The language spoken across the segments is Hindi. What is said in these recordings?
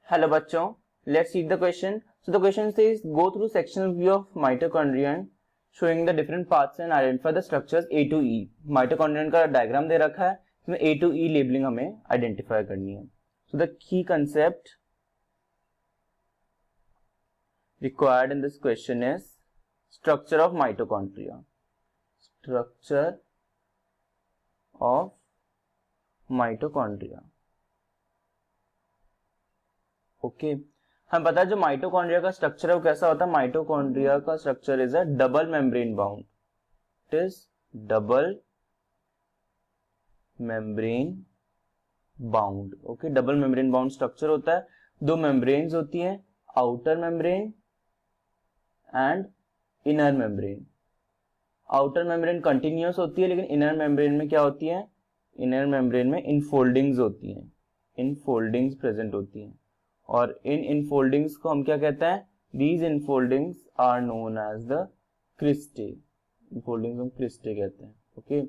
Hello बच्चों, let's read the question. So the question says go through sectional view of mitochondria showing the different parts and identify the structures A to E. Mitochondria का डायग्राम दे रखा है, इसमें A to E लेबलिंग हमें आइडेंटिफाई करनी है. So the key concept required in this question is structure of mitochondria. Structure of mitochondria. Okay हम पता है जो माइटोकॉन्ड्रिया का स्ट्रक्चर है वो कैसा होता है. माइटोकॉन्ड्रिया का structure is a double membrane bound. It is double membrane bound. Okay, double membrane bound structure होता है. दो मेम्ब्रेन्स होती हैं, outer membrane and inner membrane. Outer membrane continuous होती है, लेकिन इनर मेम्ब्रेन में क्या होती है, इनर मेम्ब्रेन में इनफोल्डिंग्स होती हैं. इनफोल्डिंग्स प्रेजेंट होती हैं और इन इनफोल्डिंग्स को हम क्या कहते हैं, these infoldings are known as the cristae. Infoldings हम क्रिस्टे कहते हैं. ओके,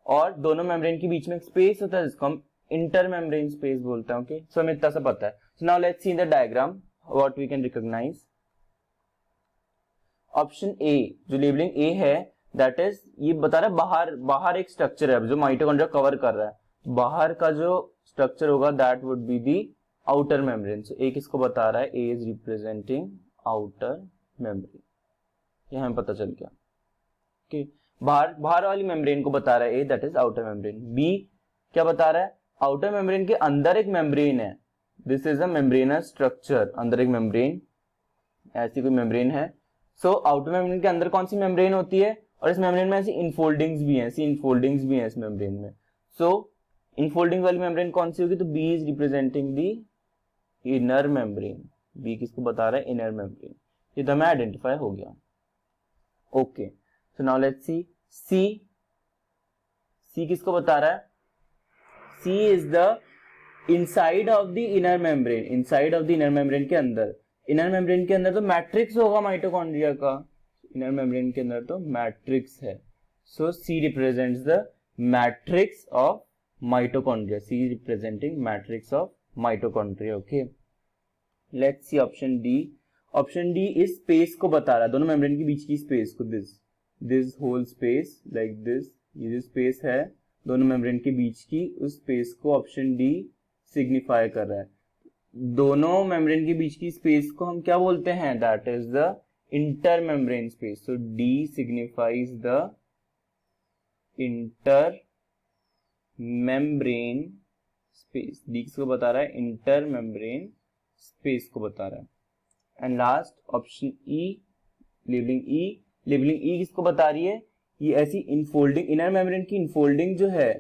और दोनों मेम्ब्रेन के बीच में एक स्पेस होता है जिसको हम इंटर मेम्ब्रेन स्पेस बोलते हैं. ओके, सो हमें इतना सा पता है. So now let's see the diagram what we can recognise. Option A जो लेबलिंग ए है दैट इज ये बता रहा है बाहर एक स्ट्रक्चर है जो माइटोकॉन्ड्रिया कवर कर रहा है. बाहर का जो स्ट्रक्चर होगा that would be the outer membrane. So A किसको बता रहा है, A is representing outer membrane. ये हमें पता चल गया. ओके, बाहर वाली मेम्ब्रेन को बता रहा है A, that is outer membrane. B क्या बता रहा है, आउटर मेम्ब्रेन के अंदर एक मेम्ब्रेन है. This is a membranous structure. अंदर एक मेम्ब्रेन, ऐसी कोई मेम्ब्रेन है. सो आउटर मेम्ब्रेन के अंदर कौन सी मेम्ब्रेन होती है, और इस मेम्ब्रेन में ऐसी इनफोल्डिंग्स भी हैं, इस मेम्ब्रेन में. सो इनफोल्डिंग वाली मेम्ब्रेन कौन सी होगी, तो B is representing the inner membrane. B किसको बता रहा है, इनर मेम्ब्रेन. ये तो हमें आइडेंटिफाई हो गया. Okay, so now let's see. C किसको बता रहा है, C is the inside of the inner membrane. Inside of the inner membrane के अंदर, इनर मेम्ब्रेन के अंदर तो मैट्रिक्स होगा माइटोकॉन्ड्रिया का. इनर मेम्ब्रेन के अंदर तो मैट्रिक्स है. So C represents the matrix of mitochondria. C is representing matrix of mitochondria. Okay, let's see option D. Option D is space को बता रहा है, दोनों मेम्ब्रेन के बीच की स्पेस को. this whole space like this, ये जो स्पेस है दोनों मेम्ब्रेन के बीच की, उस स्पेस को ऑप्शन डी सिग्निफाई कर रहा है. दोनों मेम्ब्रेन के बीच की स्पेस को हम क्या बोलते हैं, that is the inter membrane space. So D signifies the inter membrane space. D किसको बता रहा है, इंटर मेम्ब्रेन स्पेस को बता रहा है. And last option E, labelling E किसको बता रही है, ये ऐसी इनफोल्डिंग, इनर मेम्ब्रेन की इनफोल्डिंग जो है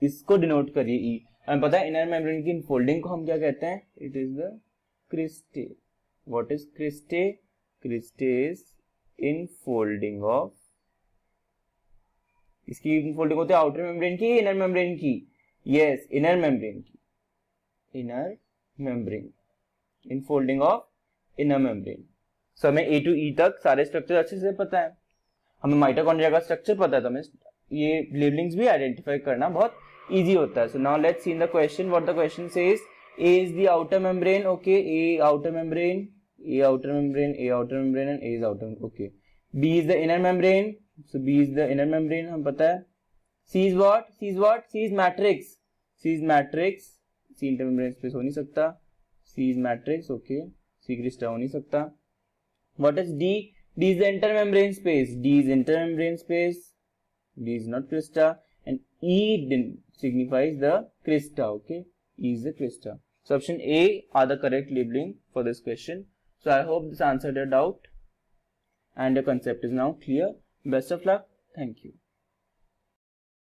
इसको डिनोट करिए ई. हमें पता है इनर मेम्ब्रेन की इनफोल्डिंग को हम क्या कहते हैं, it is the cristae. What is cristae, cristae is infolding of, इसकी इनफोल्डिंग होती है आउटर मेम्ब्रेन की, इनर मेम्ब्रेन की, यस इनर मेम्ब्रेन की, inner membrane, infolding of inner membrane. So हमें ए टू ई तक सारे स्ट्रक्चर अच्छे से पता है. हमें माइटोकॉन्ड्रिया का स्ट्रक्चर पता है, तो हमें ये लेबलिंग्स भी आइडेंटिफाई करना बहुत इजी होता है. So now let's see in the question what the question says. A is the outer membrane. Okay, A outer membrane, A outer membrane, A outer membrane and A is outer. Okay, B is the inner membrane. So B is the inner membrane, हम पता है. C is what? C is matrix. C is matrix. C intermembrane space हो नहीं सकता. C is matrix. Okay. C crista हो नहीं सकता. What is D? D is the intermembrane space. D is intermembrane space. D is not crista. And E signifies the crista. Okay. E is the crista. So option A are the correct labeling for this question. So I hope this answered your doubt and the concept is now clear. Best of luck. Thank you.